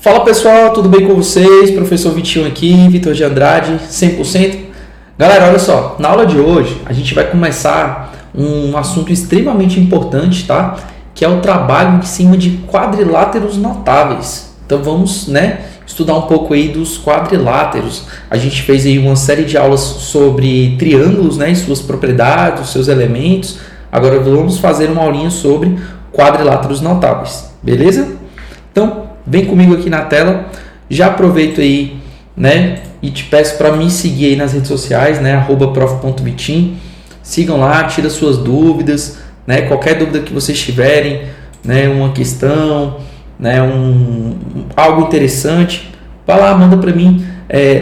Fala pessoal, tudo bem com vocês? Professor Vitinho aqui, Vitor de Andrade, 100%. Galera, olha só, na aula de hoje a gente vai começar um assunto extremamente importante, tá? Que é o trabalho em cima de quadriláteros notáveis. Então vamos, estudar um pouco aí dos quadriláteros. A gente fez aí uma série de aulas sobre triângulos, e suas propriedades, seus elementos. Agora vamos fazer uma aulinha sobre quadriláteros notáveis, beleza? Então, vem comigo aqui na tela, já aproveito aí, e te peço para me seguir aí nas redes sociais, @prof.vitim. Sigam lá, tira suas dúvidas, qualquer dúvida que vocês tiverem, uma questão, algo interessante, vai lá, manda para mim.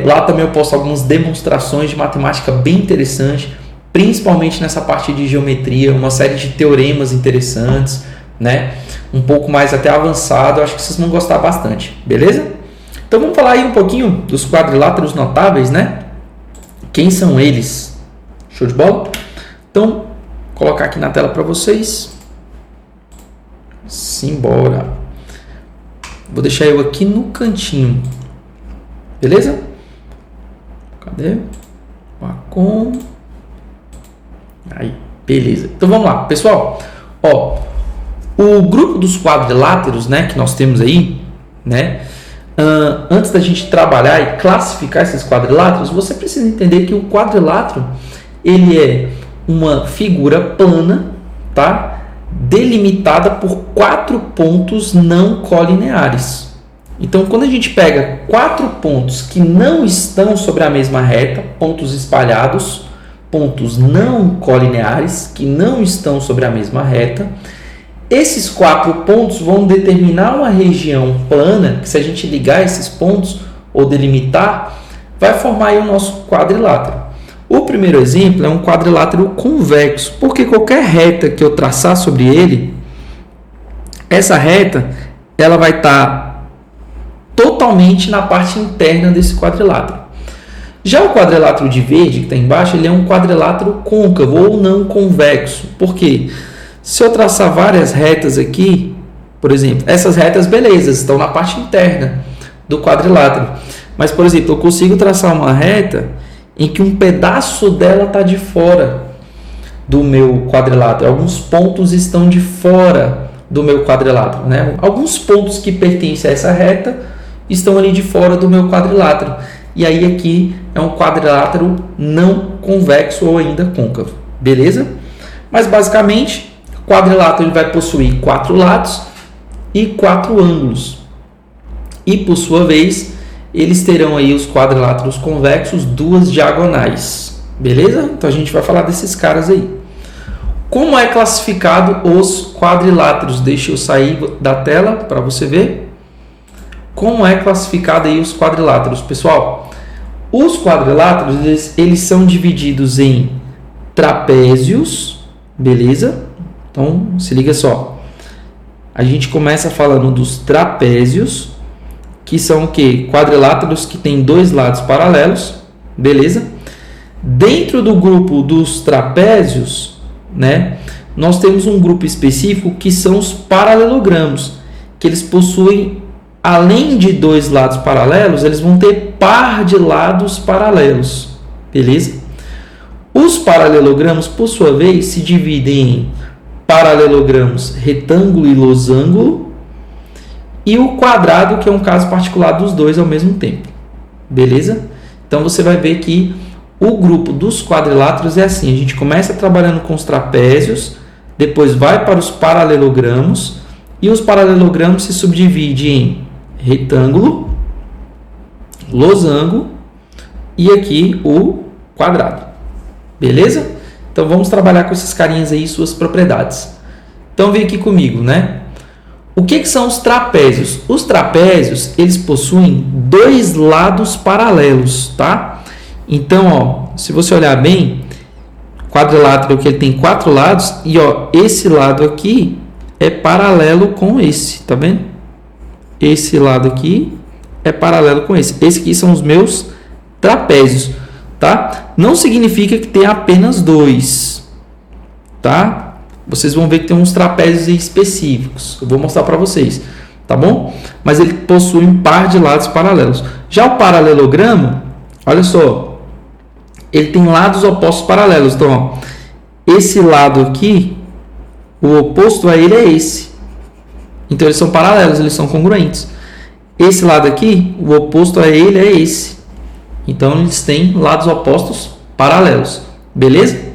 Lá também eu posto algumas demonstrações de matemática bem interessante, principalmente nessa parte de geometria, uma série de teoremas interessantes, um pouco mais até avançado. Eu acho que vocês vão gostar bastante, beleza? Então vamos falar aí um pouquinho dos quadriláteros notáveis, Quem são eles? Show de bola? Então, vou colocar aqui na tela para vocês. Simbora. Vou deixar eu aqui no cantinho, beleza? Cadê? Wacom. Aí, beleza. Então vamos lá, pessoal. O grupo dos quadriláteros, que nós temos aí, antes da gente trabalhar e classificar esses quadriláteros, você precisa entender que o quadrilátero ele é uma figura plana, tá? Delimitada por 4 pontos não colineares. Então, quando a gente pega 4 pontos que não estão sobre a mesma reta, pontos espalhados, pontos não colineares que não estão sobre a mesma reta, esses 4 pontos vão determinar uma região plana, que se a gente ligar esses pontos ou delimitar, vai formar aí o nosso quadrilátero. O primeiro exemplo é um quadrilátero convexo, porque qualquer reta que eu traçar sobre ele, essa reta ela vai estar totalmente na parte interna desse quadrilátero. Já o quadrilátero de verde, que está embaixo, ele é um quadrilátero côncavo ou não convexo. Por quê? Se eu traçar várias retas aqui, por exemplo, essas retas, beleza, estão na parte interna do quadrilátero. Mas, por exemplo, eu consigo traçar uma reta em que um pedaço dela está de fora do meu quadrilátero. Alguns pontos estão de fora do meu quadrilátero, Alguns pontos que pertencem a essa reta estão ali de fora do meu quadrilátero. E aí aqui é um quadrilátero não convexo ou ainda côncavo, beleza? Mas, basicamente, o quadrilátero ele vai possuir 4 lados e 4 ângulos. E, por sua vez, eles terão aí os quadriláteros convexos 2 diagonais. Beleza? Então a gente vai falar desses caras aí. Como é classificado os quadriláteros? Deixa eu sair da tela para você ver. Como é classificado aí os quadriláteros, pessoal? Os quadriláteros eles são divididos em trapézios, beleza? Então, se liga só. A gente começa falando dos trapézios, que são o quê? Quadriláteros que têm 2 lados paralelos, beleza? Dentro do grupo dos trapézios, nós temos um grupo específico que são os paralelogramos, que eles possuem, além de 2 lados paralelos, eles vão ter par de lados paralelos, beleza? Os paralelogramos, por sua vez, se dividem em paralelogramos retângulo e losango, e o quadrado, que é um caso particular dos dois ao mesmo tempo, beleza? Então você vai ver que o grupo dos quadriláteros é assim: a gente começa trabalhando com os trapézios, depois vai para os paralelogramos, e os paralelogramos se subdividem em retângulo, losango e aqui o quadrado, beleza? Então vamos trabalhar com esses carinhas aí e suas propriedades. Então vem aqui comigo, O que são os trapézios? Os trapézios, eles possuem 2 lados paralelos, tá? Então, se você olhar bem, quadrilátero que ele tem 4 lados e esse lado aqui é paralelo com esse, tá vendo? Esse lado aqui é paralelo com esse. Esse aqui são os meus trapézios, tá? Não significa que tem apenas 2, tá? Vocês vão ver que tem uns trapézios específicos. Eu vou mostrar para vocês. tá bom? Mas ele possui um par de lados paralelos. Já o paralelogramo, olha só, ele tem lados opostos paralelos. Então, ó, esse lado aqui, o oposto a ele é esse. Então, eles são paralelos, eles são congruentes. Esse lado aqui, o oposto a ele é esse. Então, eles têm lados opostos paralelos. Beleza?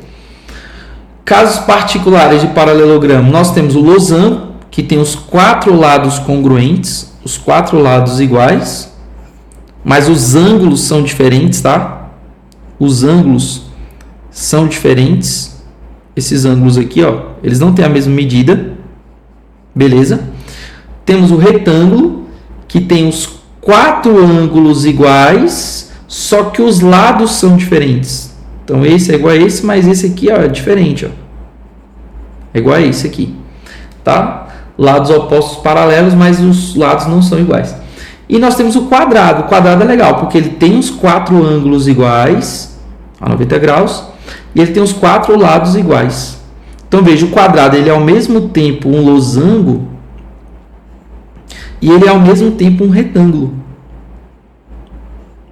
Casos particulares de paralelogramo, nós temos o losango, que tem os 4 lados congruentes, os 4 lados iguais, mas os ângulos são diferentes, tá? Os ângulos são diferentes. Esses ângulos aqui, ó, eles não têm a mesma medida. Beleza? Temos o retângulo, que tem os 4 ângulos iguais, só que os lados são diferentes. Então, esse é igual a esse, mas esse aqui, ó, é diferente, ó. É igual a esse aqui, tá? Lados opostos paralelos, mas os lados não são iguais. E nós temos o quadrado. O quadrado é legal, porque ele tem os 4 ângulos iguais, a 90 graus, e ele tem os 4 lados iguais. Então, veja, o quadrado ele é ao mesmo tempo um losango e ele é ao mesmo tempo um retângulo,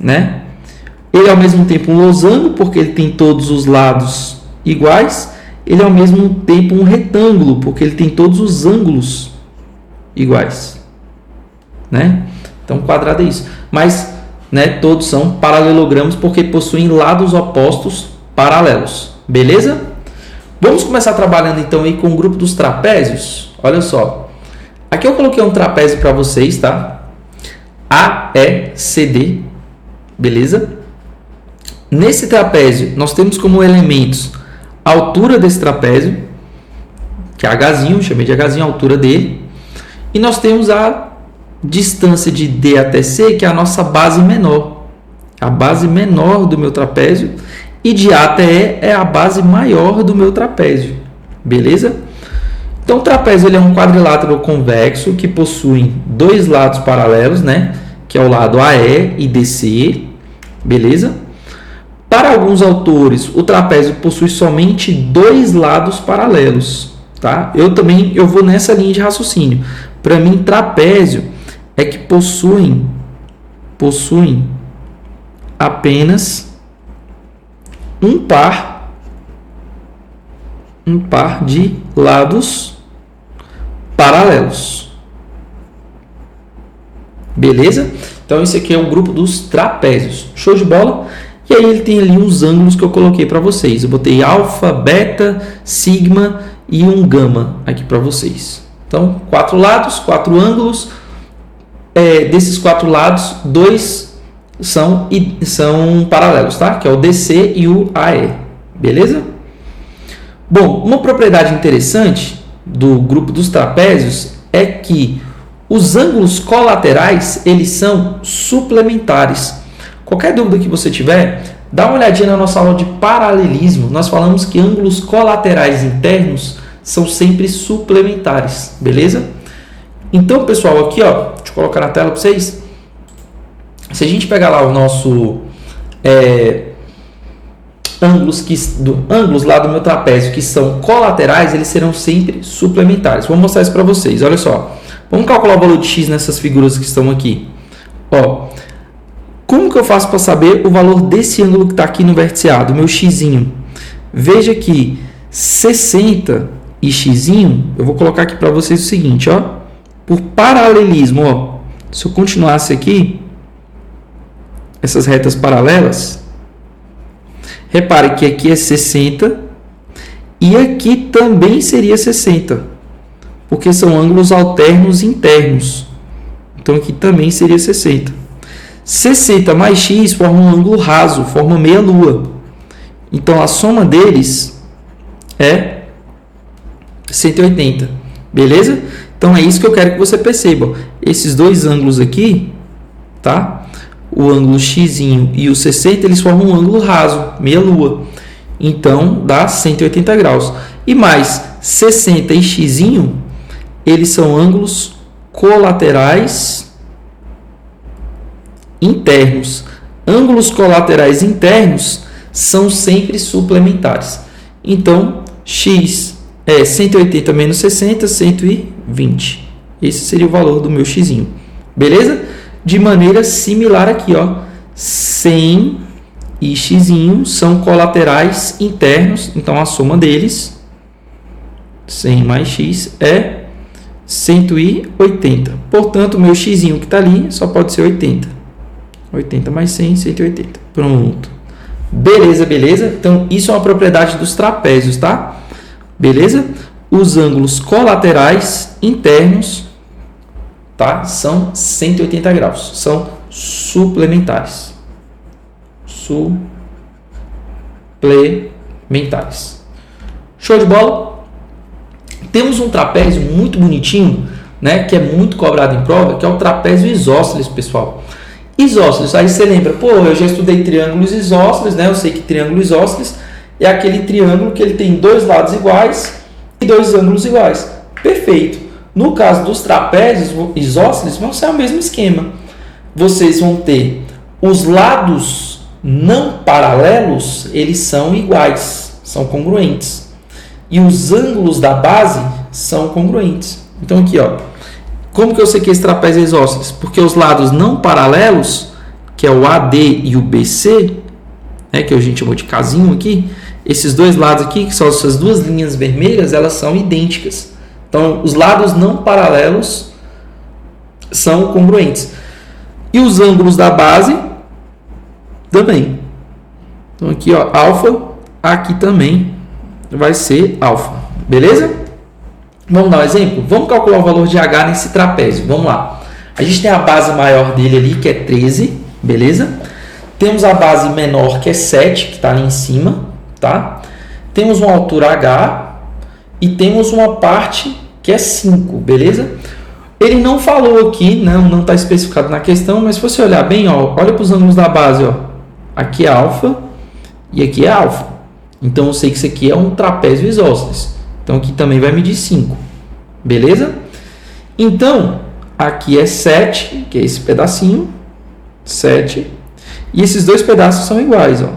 né? Ele é ao mesmo tempo um losango, porque ele tem todos os lados iguais. Ele é ao mesmo tempo um retângulo, porque ele tem todos os ângulos iguais, né? Então, quadrado é isso. Mas, né, todos são paralelogramos, porque possuem lados opostos paralelos. Beleza? Vamos começar trabalhando, então, aí com o grupo dos trapézios. Olha só. Aqui eu coloquei um trapézio para vocês, tá? AECD. Beleza? Nesse trapézio, nós temos como elementos a altura desse trapézio, que é Hzinho, chamei de Hzinho, a altura dele. E nós temos a distância de D até C, que é a nossa base menor. A base menor do meu trapézio. E de A até E é a base maior do meu trapézio. Beleza? Então, o trapézio ele é um quadrilátero convexo que possui 2 lados paralelos, né? Que é o lado AE e DC. Beleza? Para alguns autores, o trapézio possui somente 2 lados paralelos, tá? Eu vou nessa linha de raciocínio. Para mim, trapézio é que possuem apenas um par de lados paralelos. Beleza? Então, esse aqui é o grupo dos trapézios. Show de bola? E aí ele tem ali os ângulos que eu coloquei para vocês. Eu botei alfa, beta, sigma e um gama aqui para vocês. Então, 4 lados, 4 ângulos. Desses 4 lados, 2 são paralelos, tá? Que é o DC e o AE. Beleza? Bom, uma propriedade interessante do grupo dos trapézios é que os ângulos colaterais, eles são suplementares. Qualquer dúvida que você tiver, dá uma olhadinha na nossa aula de paralelismo. Nós falamos que ângulos colaterais internos são sempre suplementares, beleza? Então, pessoal, aqui, ó, deixa eu colocar na tela para vocês. Se a gente pegar lá o nosso ângulos lá do meu trapézio que são colaterais, eles serão sempre suplementares. Vou mostrar isso para vocês. Olha só. Vamos calcular o valor de x nessas figuras que estão aqui. Ó, como que eu faço para saber o valor desse ângulo que está aqui no vértice A, do meu x'inho? Veja que 60 e x'inho, eu vou colocar aqui para vocês o seguinte, ó. Por paralelismo, ó. Se eu continuasse aqui, essas retas paralelas, repare que aqui é 60 e aqui também seria 60, porque são ângulos alternos internos. Então, aqui também seria 60. 60 mais x forma um ângulo raso, forma meia-lua. Então, a soma deles é 180. Beleza? Então, é isso que eu quero que você perceba. Esses dois ângulos aqui, tá? O ângulo x'inho e o 60, eles formam um ângulo raso, meia-lua. Então, dá 180 graus. E mais 60 e x'inho, eles são ângulos colaterais internos. Ângulos colaterais internos são sempre suplementares. Então, x é 180 menos 60, 120. Esse seria o valor do meu x'. Beleza? De maneira similar aqui, ó. 100 e x' são colaterais internos. Então, a soma deles, 100 mais x, é 180. Portanto, o meu x' que está ali só pode ser 80. 80 mais 100, 180. Pronto. Beleza, beleza? Então, isso é uma propriedade dos trapézios, tá? Beleza? Os ângulos colaterais internos, tá? São 180 graus. São suplementares. Suplementares. Show de bola? Temos um trapézio muito bonitinho, né? Que é muito cobrado em prova, que é o trapézio isósceles, pessoal. Isósceles, aí você lembra, pô, eu já estudei triângulos isósceles, né? Eu sei que triângulo isósceles é aquele triângulo que ele tem dois lados iguais e dois ângulos iguais. Perfeito. No caso dos trapézios isósceles, vão ser o mesmo esquema. Vocês vão ter os lados não paralelos, eles são iguais, são congruentes. E os ângulos da base são congruentes. Então aqui, ó, como que eu sei que esse trapézio é isósceles? Porque os lados não paralelos, que é o AD e o BC, né, que a gente chamou de casinho aqui, esses dois lados aqui, que são essas duas linhas vermelhas, elas são idênticas. Então, os lados não paralelos são congruentes. E os ângulos da base também. Então, aqui, ó, alfa, aqui também vai ser alfa. Beleza? Vamos dar um exemplo? Vamos calcular o valor de H nesse trapézio. Vamos lá. A gente tem a base maior dele ali, que é 13, beleza? Temos a base menor, que é 7, que está ali em cima, tá? Temos uma altura H e temos uma parte que é 5, beleza? Ele não falou aqui, não está especificado na questão, mas se você olhar bem, ó, olha para os ângulos da base, ó. Aqui é alfa e aqui é alfa. Então, eu sei que isso aqui é um trapézio isósceles. Então, aqui também vai medir 5. Beleza? Então, aqui é 7, que é esse pedacinho. 7. E esses dois pedaços são iguais, ó.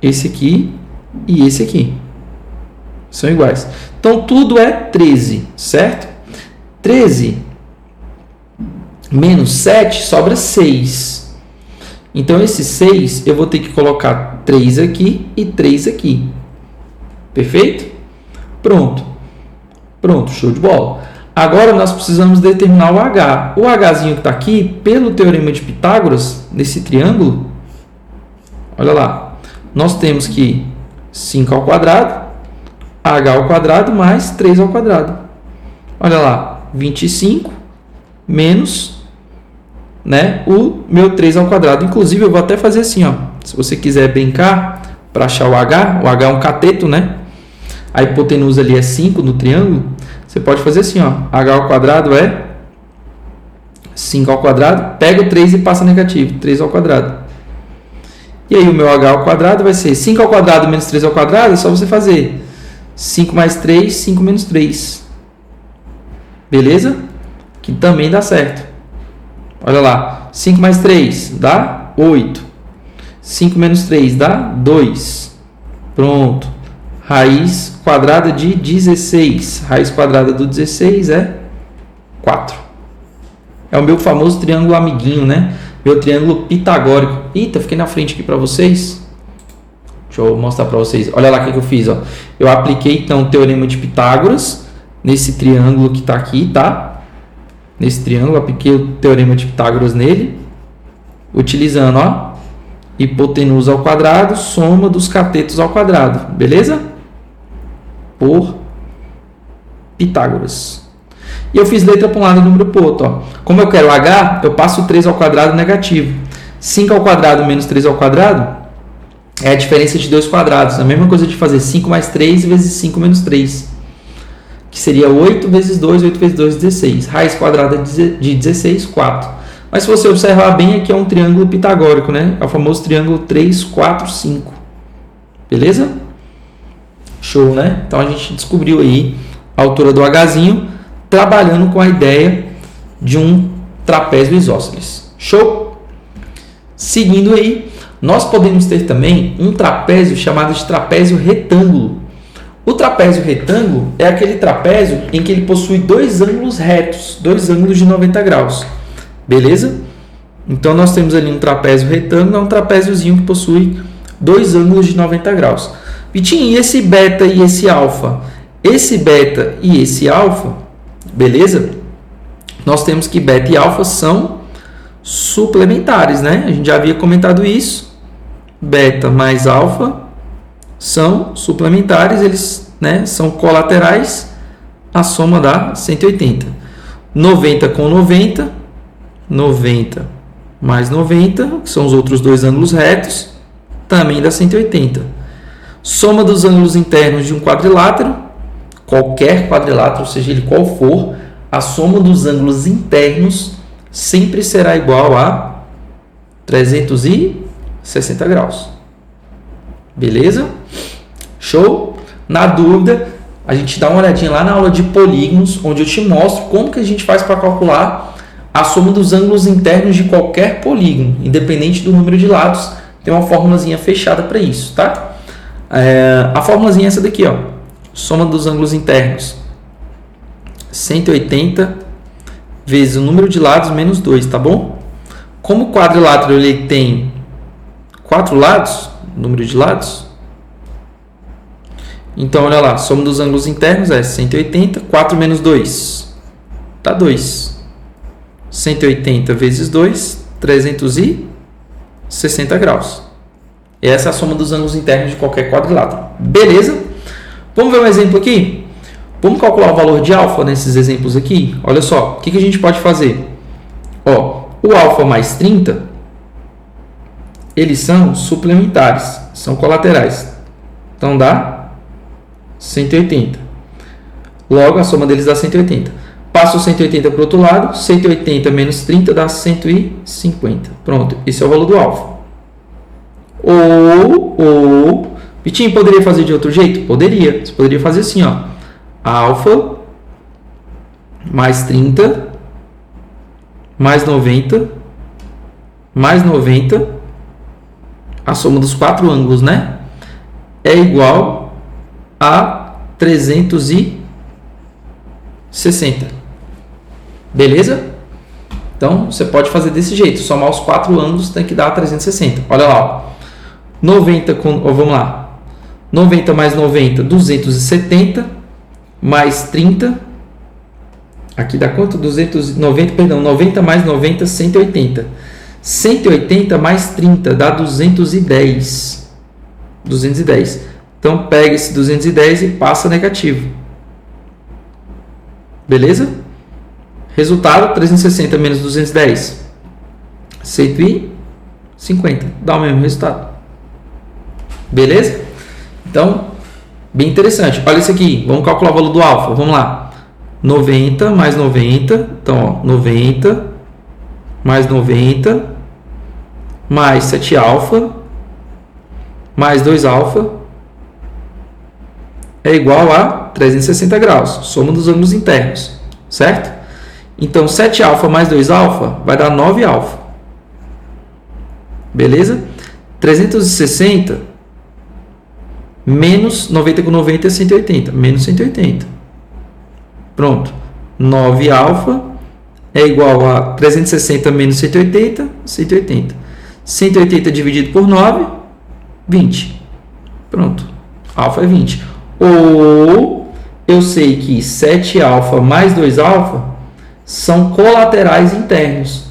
Esse aqui e esse aqui. São iguais. Então, tudo é 13, certo? 13 menos 7 sobra 6. Então, esse 6 eu vou ter que colocar 3 aqui e 3 aqui. Perfeito? Pronto. Pronto, show de bola. Agora nós precisamos determinar o H. O Hzinho que está aqui, pelo teorema de Pitágoras, nesse triângulo, olha lá, nós temos que 5 ao quadrado, H ao quadrado mais 3 ao quadrado. Olha lá, 25 menos, né, o meu 3 ao quadrado. Inclusive, eu vou até fazer assim, ó. Se você quiser brincar para achar o H é um cateto, né? A hipotenusa ali é 5 no triângulo. Você pode fazer assim, ó. H ao quadrado é 5 ao quadrado. Pega o 3 e passa negativo. 3 ao quadrado. E aí o meu H ao quadrado vai ser 5 ao quadrado menos 3 ao quadrado. É só você fazer 5 mais 3, 5 menos 3. Beleza? Que também dá certo. Olha lá. 5 mais 3 dá 8. 5 menos 3 dá 2. Pronto. Raiz quadrada de 16. Raiz quadrada do 16 é 4. É o meu famoso triângulo amiguinho, né? Meu triângulo pitagórico. Eita, fiquei na frente aqui para vocês. Deixa eu mostrar para vocês. Olha lá o que eu fiz, ó. Eu apliquei, então, o teorema de Pitágoras nesse triângulo que está aqui, tá? Nesse triângulo, apliquei o teorema de Pitágoras nele. Utilizando, ó, hipotenusa ao quadrado, soma dos catetos ao quadrado. Beleza? Por Pitágoras. E eu fiz letra para um lado e número para o outro. Ó. Como eu quero H, eu passo 3 ao quadrado negativo. 5 ao quadrado menos 3 ao quadrado é a diferença de dois quadrados. A mesma coisa de fazer 5 mais 3 vezes 5 menos 3. Que seria 8 vezes 2, 8 vezes 2, 16. Raiz quadrada de 16, 4. Mas se você observar bem, aqui é um triângulo pitagórico, né? É o famoso triângulo 3, 4, 5. Beleza? Show, né? Então, a gente descobriu aí a altura do Hzinho, trabalhando com a ideia de um trapézio isósceles. Show? Seguindo aí, nós podemos ter também um trapézio chamado de trapézio retângulo. O trapézio retângulo é aquele trapézio em que ele possui dois ângulos retos, dois ângulos de 90 graus. Beleza? Então, nós temos ali um trapézio retângulo, é um trapéziozinho que possui dois ângulos de 90 graus. Vitinho, e esse beta e esse alfa? Esse beta e esse alfa, beleza? Nós temos que beta e alfa são suplementares, né? A gente já havia comentado isso. Beta mais alfa são suplementares, eles, né, são colaterais, a soma dá 180. 90 com 90, 90 mais 90, que são os outros dois ângulos retos, também dá 180. Soma dos ângulos internos de um quadrilátero, qualquer quadrilátero, seja ele qual for, a soma dos ângulos internos sempre será igual a 360 graus. Beleza? Show? Na dúvida, a gente dá uma olhadinha lá na aula de polígonos, onde eu te mostro como que a gente faz para calcular a soma dos ângulos internos de qualquer polígono, independente do número de lados. Tem uma formulazinha fechada para isso, tá? A formulazinha é essa daqui, ó. Soma dos ângulos internos, 180 vezes o número de lados menos 2, tá bom? Como o quadrilátero ele tem 4 lados, número de lados, então olha lá, soma dos ângulos internos é 180, 4 menos 2, dá 2. 180 vezes 2, 360 graus. Essa é a soma dos ângulos internos de qualquer quadrilátero. Beleza? Vamos ver um exemplo aqui? Vamos calcular o valor de alfa nesses exemplos aqui? Olha só, o que a gente pode fazer? Ó, o alfa mais 30, eles são suplementares, são colaterais. Então dá 180. Logo, a soma deles dá 180. Passa o 180 para o outro lado, 180 menos 30 dá 150. Pronto, esse é o valor do alfa. Ou, Vitinho, poderia fazer de outro jeito? Poderia. Você poderia fazer assim, ó. Alfa mais 30 mais 90 mais 90, a soma dos 4 ângulos, né? É igual a 360. Beleza? Então, você pode fazer desse jeito. Somar os 4 ângulos tem que dar 360. Olha lá, ó. 90 com... vamos lá. 90 mais 90, 270. Mais 30. Aqui dá quanto? 290, perdão. 90 mais 90, 180. 180 mais 30 dá 210. 210. Então, pega esse 210 e passa negativo. Beleza? Resultado, 360 menos 210. 150. Dá o mesmo resultado. Beleza? Então, bem interessante. Olha isso aqui. Vamos calcular o valor do alfa. Vamos lá. 90 mais 90. Então, ó, 90 mais 90 mais 7 alfa mais 2 alfa é igual a 360 graus. Soma dos ângulos internos. Certo? Então, 7 alfa mais 2 alfa vai dar 9 alfa. Beleza? 360 menos 90 com 90 é 180. Menos 180. Pronto. 9 alfa é igual a 360 menos 180, 180. 180 dividido por 9, 20. Pronto. Alfa é 20. Ou eu sei que 7 alfa mais 2 alfa são colaterais internos.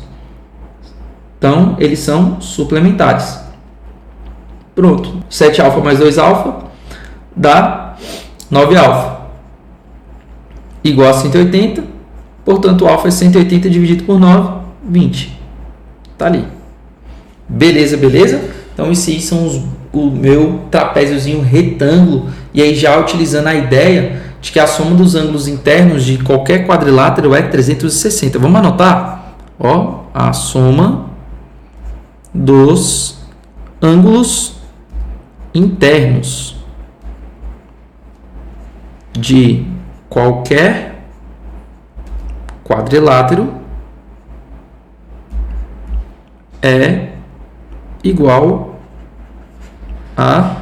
Então, eles são suplementares. Pronto. 7 alfa mais 2 alfa dá 9 alfa. Igual a 180. Portanto, o alfa é 180 dividido por 9, 20. Tá ali. Beleza, beleza? Então, esses são o meu trapéziozinho retângulo. E aí, já utilizando a ideia de que a soma dos ângulos internos de qualquer quadrilátero é 360. Vamos anotar? Ó, a soma dos ângulos internos de qualquer quadrilátero é igual a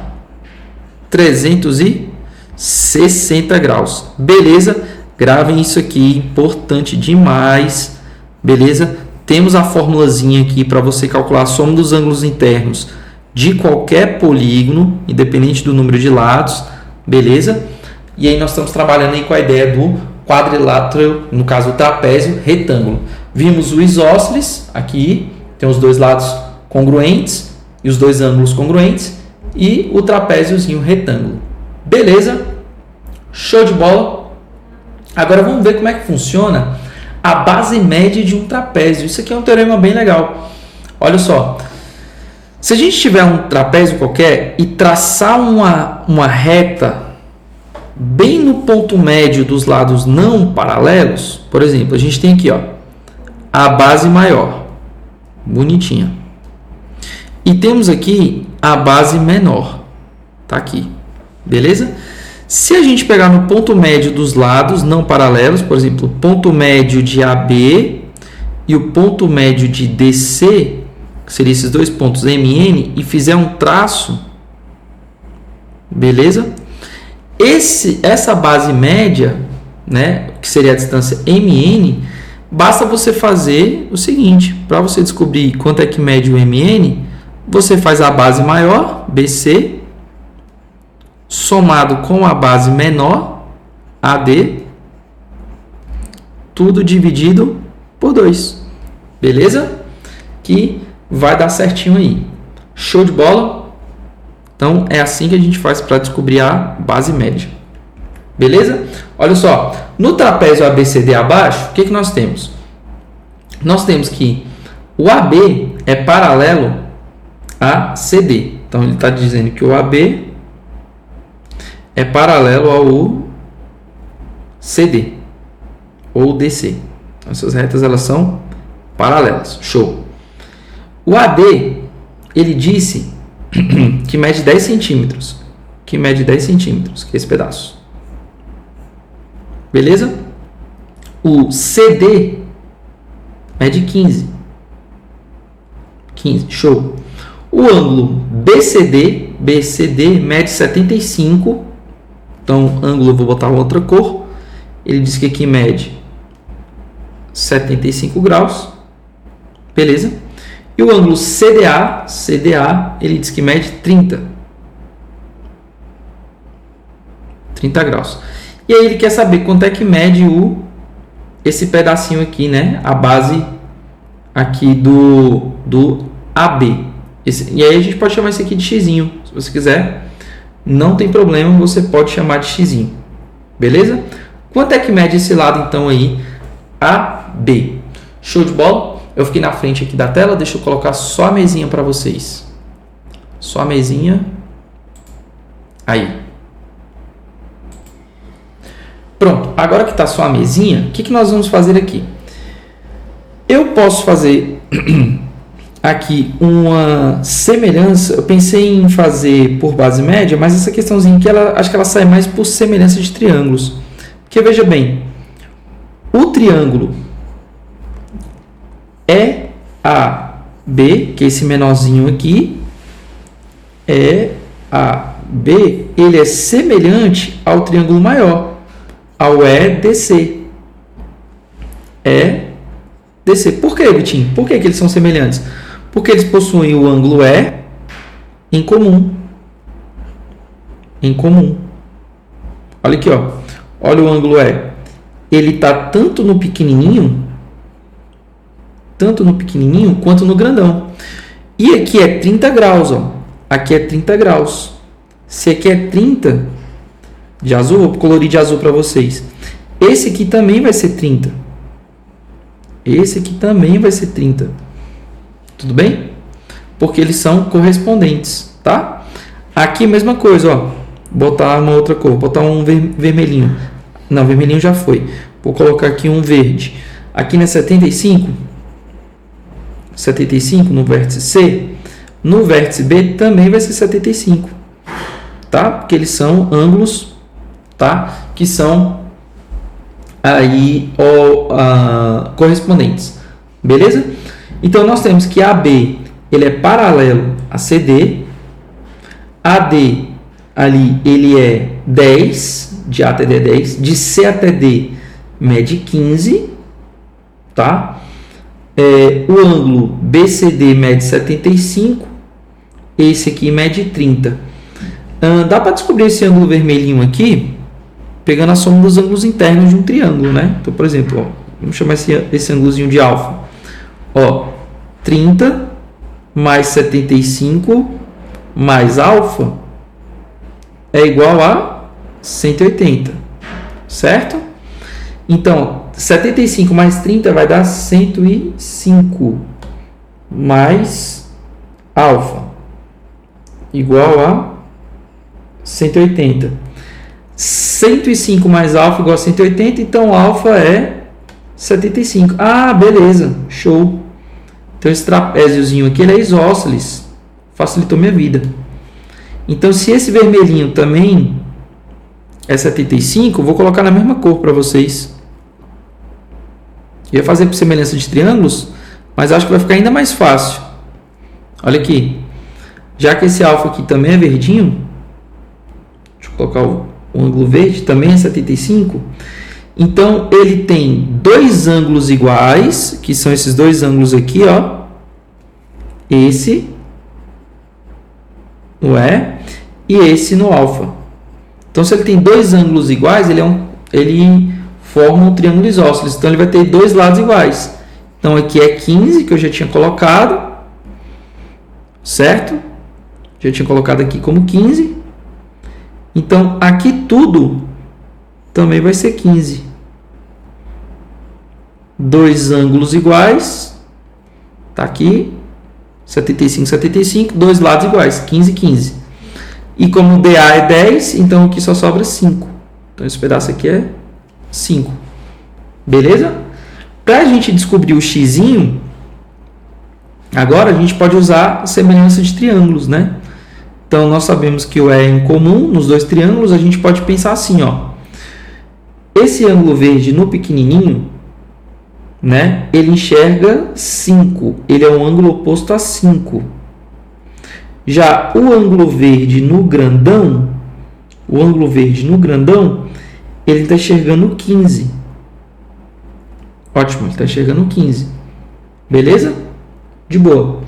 360. 60 graus. Beleza? Gravem isso aqui, importante demais. Beleza? Temos a formulazinha aqui para você calcular a soma dos ângulos internos de qualquer polígono, independente do número de lados. Beleza? E aí nós estamos trabalhando aí com a ideia do quadrilátero, no caso o trapézio retângulo. Vimos o isósceles aqui, tem os dois lados congruentes e os dois ângulos congruentes, e o trapéziozinho retângulo. Beleza? Show de bola? Agora vamos ver como é que funciona a base média de um trapézio. Isso aqui é um teorema bem legal. Olha só, se a gente tiver um trapézio qualquer e traçar uma reta bem no ponto médio dos lados não paralelos, por exemplo, a gente tem aqui, ó, a base maior, bonitinha, e temos aqui a base menor, tá aqui, beleza? Se a gente pegar no ponto médio dos lados não paralelos, por exemplo, o ponto médio de AB e o ponto médio de DC, que seriam esses dois pontos MN, e fizer um traço, beleza? Essa base média, né, que seria a distância MN, basta você fazer o seguinte: para você descobrir quanto é que mede o MN, você faz a base maior, BC, somado com a base menor, AD, tudo dividido por 2. Beleza? Que vai dar certinho aí. Show de bola? Então, é assim que a gente faz para descobrir a base média. Beleza? Olha só, no trapézio ABCD abaixo, o que nós temos? Nós temos que o AB é paralelo a CD. Então, ele está dizendo que o AB é paralelo ao CD ou DC. Essas retas elas são paralelas. Show. O AD, ele disse que mede 10 centímetros. Que mede 10 centímetros, que é esse pedaço. Beleza? O CD mede 15. 15, show. O ângulo BCD mede 75. Então, ângulo eu vou botar outra cor. Ele diz que aqui mede 75 graus. Beleza? E o ângulo CDA, ele diz que mede 30 graus. E aí ele quer saber quanto é que mede esse pedacinho aqui, né? A base aqui do AB. E aí a gente pode chamar isso aqui de xzinho, se você quiser. Não tem problema, você pode chamar de xzinho. Beleza? Quanto é que mede esse lado então aí? AB. Show de bola? Eu fiquei na frente aqui da tela, deixa eu colocar só a mesinha para vocês. Só a mesinha. Aí. Pronto, agora que está só a mesinha, o que nós vamos fazer aqui? Eu posso fazer aqui uma semelhança. Eu pensei em fazer por base média, mas essa questãozinha aqui, acho que ela sai mais por semelhança de triângulos. Porque veja bem, o triângulo EAB, que é esse menorzinho aqui, EAB, ele é semelhante ao triângulo maior, ao EDC. EDC. Por que, Vitinho? Por que eles são semelhantes? Porque eles possuem o ângulo E em comum. Em comum. Olha aqui, ó. Olha o ângulo E. Ele está tanto no pequenininho quanto no grandão. E aqui é 30 graus, ó. Aqui é 30 graus. Se aqui é 30 de azul, vou colorir de azul para vocês. Esse aqui também vai ser 30. Esse aqui também vai ser 30. Tudo bem? Porque eles são correspondentes, tá? Aqui mesma coisa, ó. Botar uma outra cor, botar um vermelhinho. Não, vermelhinho já foi. Vou colocar aqui um verde. Aqui na 75 no vértice C, no vértice B também vai ser 75, tá? Porque eles são ângulos, tá? Que são aí correspondentes, beleza? Então nós temos que AB ele é paralelo a CD, AD ali ele é 10, de A até D é 10, de C até D mede 15, tá? O ângulo BCD mede 75, esse aqui mede 30. Dá para descobrir esse ângulo vermelhinho aqui pegando a soma dos ângulos internos de um triângulo, né? Então, por exemplo, ó, vamos chamar esse ângulozinho de alfa. Ó, 30 mais 75 mais alfa é igual a 180, certo? Então, 75 mais 30 vai dar 105 mais alfa igual a 180. 105 mais alfa igual a 180, então alfa é 75. Ah, beleza, show. Então esse trapéziozinho aqui ele é isósceles, facilitou minha vida. Então se esse vermelhinho também é 75, eu vou colocar na mesma cor para vocês. Eu ia fazer por semelhança de triângulos, mas acho que vai ficar ainda mais fácil. Olha aqui, já que esse alfa aqui também é verdinho, deixa eu colocar o ângulo verde, também é 75. Então, ele tem dois ângulos iguais, que são esses dois ângulos aqui, ó. Esse no E e esse no alfa. Então, se ele tem dois ângulos iguais, ele forma um triângulo isósceles. Então, ele vai ter dois lados iguais. Então, aqui é 15, que eu já tinha colocado. Certo? Já tinha colocado aqui como 15. Então, aqui tudo também vai ser 15. Dois ângulos iguais. Tá aqui. 75, 75. Dois lados iguais. 15, 15. E como DA é 10, então aqui só sobra 5. Então, esse pedaço aqui é 5. Beleza? Para a gente descobrir o xzinho, agora a gente pode usar a semelhança de triângulos, né? Então, nós sabemos que o E é incomum nos dois triângulos. A gente pode pensar assim, ó. Esse ângulo verde no pequenininho, né? Ele enxerga 5. Ele é um ângulo oposto a 5. Já o ângulo verde no grandão, ele está enxergando 15. Ótimo, ele está enxergando 15. Beleza? De boa.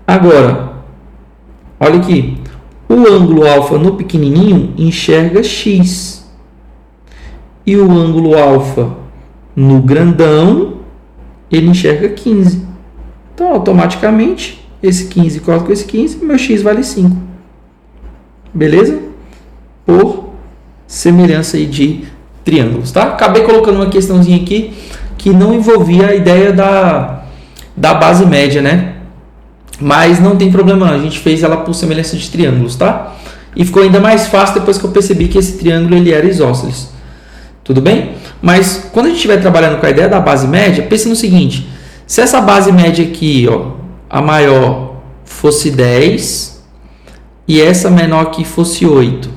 Agora, olha aqui. O ângulo alfa no pequenininho enxerga x. E o ângulo alfa no grandão, ele enxerga 15. Então, automaticamente, esse 15 corta com esse 15, meu x vale 5. Beleza? Por semelhança aí de triângulos, tá? Acabei colocando uma questãozinha aqui que não envolvia a ideia da base média, né? Mas não tem problema, a gente fez ela por semelhança de triângulos, tá? E ficou ainda mais fácil depois que eu percebi que esse triângulo ele era isósceles. Tudo bem? Mas quando a gente estiver trabalhando com a ideia da base média, pense no seguinte: se essa base média aqui, ó, a maior fosse 10 e essa menor aqui fosse 8,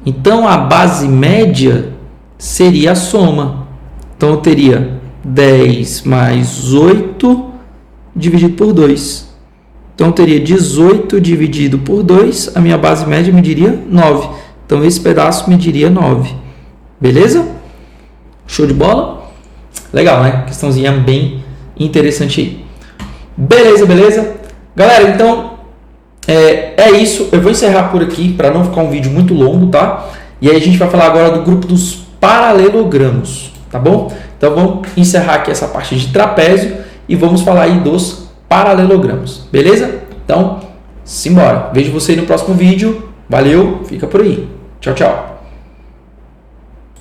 então a base média seria a soma. Então eu teria 10 mais 8 dividido por 2. Então, eu teria 18 dividido por 2, a minha base média mediria 9. Então, esse pedaço mediria 9. Beleza? Show de bola? Legal, né? Questãozinha bem interessante aí. Beleza, beleza? Galera, então, é isso. Eu vou encerrar por aqui, para não ficar um vídeo muito longo, tá? E aí, a gente vai falar agora do grupo dos paralelogramos, tá bom? Então, vamos encerrar aqui essa parte de trapézio e vamos falar aí dos paralelogramos, beleza? Então, simbora. Vejo você no próximo vídeo. Valeu, fica por aí. Tchau, tchau.